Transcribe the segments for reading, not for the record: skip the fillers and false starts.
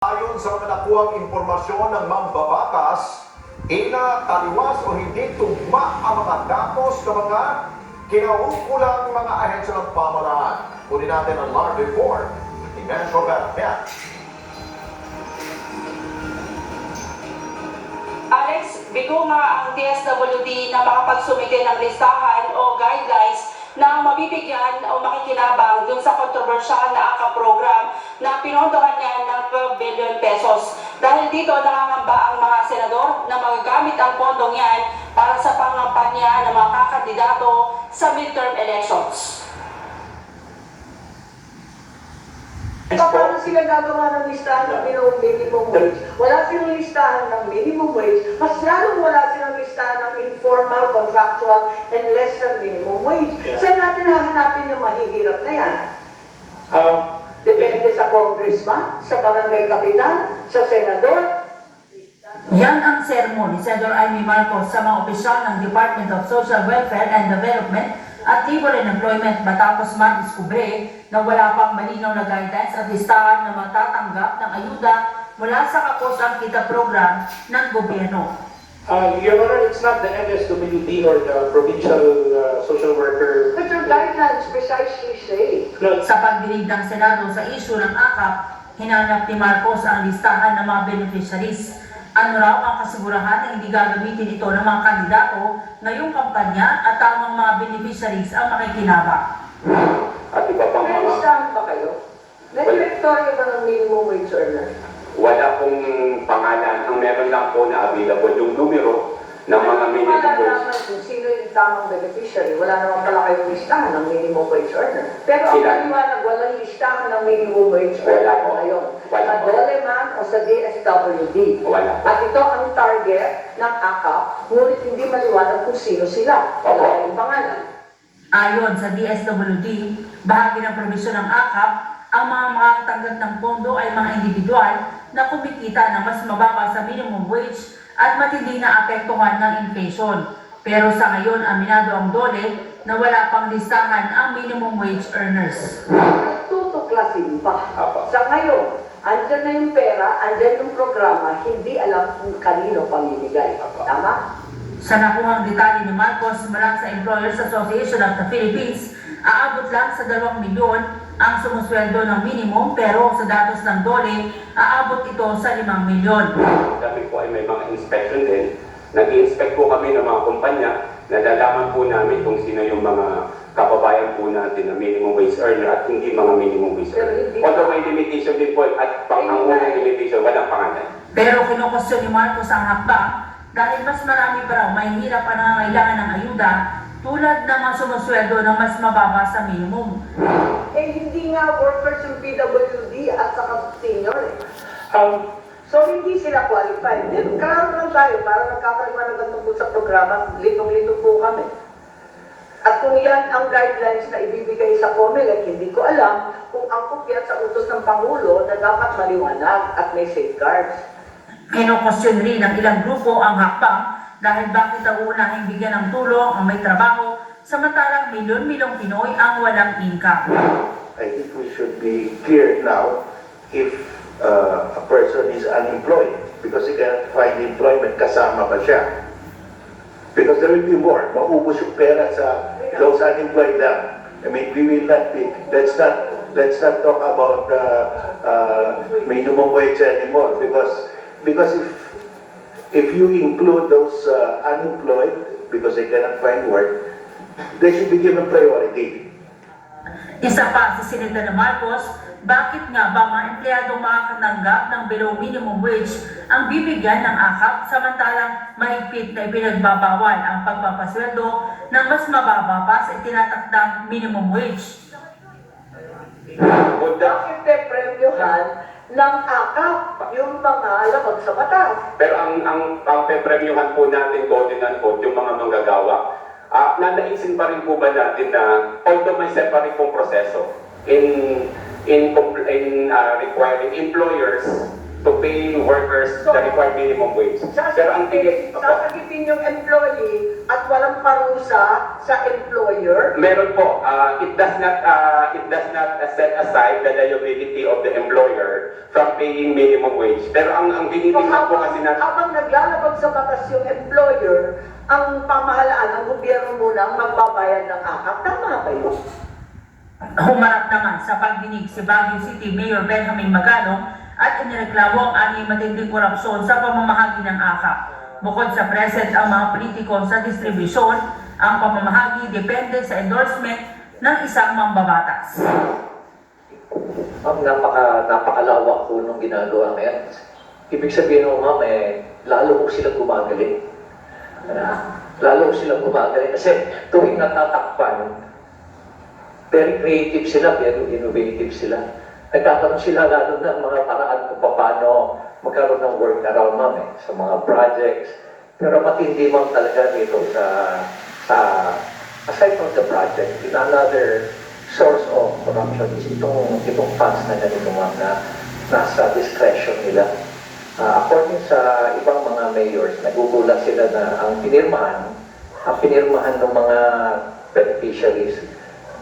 Ayon sa mga nakuhang impormasyon ng mambabatas, taliwas o hindi tugma ang mga datos ng mga kinaukulang mga ahensya ng pamahalaan. Kunin natin ang live report ni Metro Batman. Alex, bigo nga ang DSWD na makapagsumite ng listahan o guidelines na mabibigyan o makikinabang dun sa kontrobersyal na AKA program na pinondohan niya ng 12 billion pesos. Dahil dito nangangamba ang mga senador na magagamit ang pondong yan para sa pangampanya ng mga kakandidato sa midterm elections. Paano sila gagawa ng listahan ng minimum wage? Wala silang listahan ng minimum wage. Mas lalong wala silang listahan ng informal, contractual, and less than minimum wage. Saan natin hahanapin yung mahihirap na yan? Depende sa congressman, sa barangay kapitan, sa senador. Yan ang sermon ni Senator Amy Marcos sa mga opisyal ng Department of Social Welfare and Development at Labor and Employment matapos madiskubre na wala pang malinaw na guidelines at listahan na matatanggap ng ayuda mula sa Kapusan Kita program ng gobyerno. Your Honor, it's not the MSWD or the provincial social worker. But your guidelines precisely say, No, Sa pagdinig ng Senado sa isyu ng AKAP, hinanap ni Marcos ang listahan ng mga beneficiaries. Ano raw ang kasigurahan na hindi gagamitin ito ng mga kandidato ngayong kampanya at tamang mga beneficiaries ang makikinabang. At iba pang may mga listahan ba kayo? May directory ba ng minimum wage earner? wala pong pangalan. Ang meron lang po na available yung numero ng mga minimum wage. Malalaman kung sino yung tamang beneficiary. Wala naman pala kayong listahan ng minimum wage earner. Pero ang Sila? paliwanag, walang listahan ng minimum wage Wala earner po. ngayon. Wala Sa po. Doleman o sa DSWD. Wala po. At ito ang target ng AKAP, ngunit hindi maliwanag kung sino sila. Wala Opo. yung pangalan. Ayon sa DSWD, bahagi ng probisyon ng AKAP, ang mga makakatanggap ng pondo ay mga individual na kumikita ng mas mababa sa minimum wage at matindi na apektuhan ng inflation. Pero sa ngayon, aminado ang DOLE na wala pang listahan ang minimum wage earners. Tutuklasin pa. Opo. Sa ngayon, andyan na yung pera, andyan yung programa, hindi alam kung kanino pamimigay. Tama? Sa nakuhang detalye ni Marcos mula sa Employers Association of the Philippines, aabot lang sa 2 milyon ang sumusweldo ng minimum pero sa datos ng DOLE, aabot ito sa 5 milyon. Kami po ay may mga inspection din. Nag-i-inspect po kami ng mga kumpanya. Nalalaman po namin kung sino yung mga kababayan po natin na minimum wage earner at hindi mga minimum wage Pero earner. hindi Although may limitation din po at ang unang limitation, walang pangalan. Pero kinukustyon ni Marcos ang hakbang dahil mas marami pa raw may hirap pa nangangailangan ng ayuda tulad ng mga sumusweldo na mas mababa sa minimum. Hindi nga workers yung PWD at saka senior eh. So hindi sila qualified. Klaro lang tayo, para nagkakaliwanagan tungkol sa programa, litong-lito po kami. At kung yan ang guidelines na ibibigay sa COMELEC, hindi ko alam kung ang kopya sa utos ng Pangulo na dapat maliwanag at may safeguards. Kinukustyon rin ng ilang grupo ang hakbang dahil bakit daw unahing bigyan ng tulong ang may trabaho samantalang milyon-milyong Pinoy ang walang income. I think we should be clear now if a person is unemployed because he cannot find employment, kasama ba siya? Because there will be more. Maubos yung pera sa those unemployed lang. I mean, we will not be, let's not talk about minimum wage anymore because if you include those unemployed because they cannot find work, they should be given priority. Isa pa si Senator Marcos, bakit nga ba mga empleyadong makakatanggap ng below minimum wage ang bibigyan ng AKAP samantalang mahigpit na ipinagbabawal ang pagpapasweldo ng mas mababa pa sa itinatakdang minimum wage? Bakit premyohan ng AKAP yung mga lamang sa batas? Pero ang pepremyuhan po natin, Golden and Code, yung mga manggagawa. Nanaisin pa rin po ba natin na although may separate pong proseso in requiring employers to pay workers the required minimum wage. Pero ang tingin, Sasagitin yung employee at walang parusa sa employer. meron po, it does not set aside the liability of the employer from paying minimum wage. Pero ang So tinitingnan po kasi na habang naglalabag sa batas yung employer, ang pamahalaan ng gobyerno muna ang magbabayad ng akap. Tama ba yun? Humarap naman sa pagdinig si Baguio City Mayor Benjamin Magano at inireklamo ang anyay matinding korupsyon sa pamamahagi ng AKAP. Bukod sa present ang mga politiko sa distribusyon, ang pamamahagi depende sa endorsement ng isang mambabatas. Ma'am, napakalawak po nung ginagawa ngayon. Ibig sabihin mo, ma'am, lalo ko silang gumagaling. Lalo ko silang gumagaling kasi tuwing natatakpan, very creative sila, very innovative sila. Nagkakaroon sila lalo ng mga paraan kung paano magkaroon ng workaround, ma'am, sa mga projects. Pero matindi, ma'am, talaga dito aside from the project, another source of corruption is itong funds na ganito, ma'am, na nasa discretion nila. According sa ibang mga mayors, nagugulat sila na ang pinirmahan ng mga beneficiaries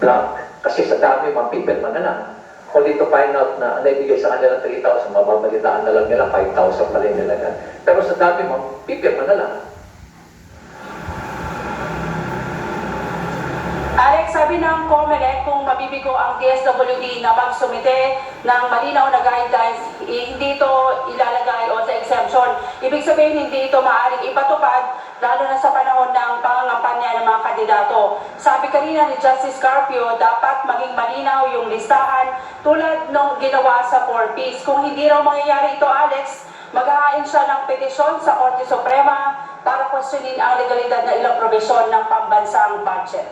blank. Kasi sa dami, mapipirma na lang. Only to find out na naibigay sa kanila 3,000, mababalitaan na lang nila, 5,000 pa rin nila. Pero sa dami, mapipirma na lang. Alex, sabi ng COMELEC kung mabibigo ang DSWD na magsumite ng malinaw na guidelines, hindi ito ilalagay o sa exemption. Ibig sabihin, hindi ito maaaring ipatupad, lalo na sa panahon ng pangangampanya ng mga kandidato. Sabi kanina ni Justice Carpio, dapat maging malinaw yung listahan tulad nung ginawa sa 4Ps. Kung hindi raw mangyayari ito, Alex, mag-aain siya ng petisyon sa Korte Suprema para questionin ang legalidad na ilang probisyon ng pambansang budget.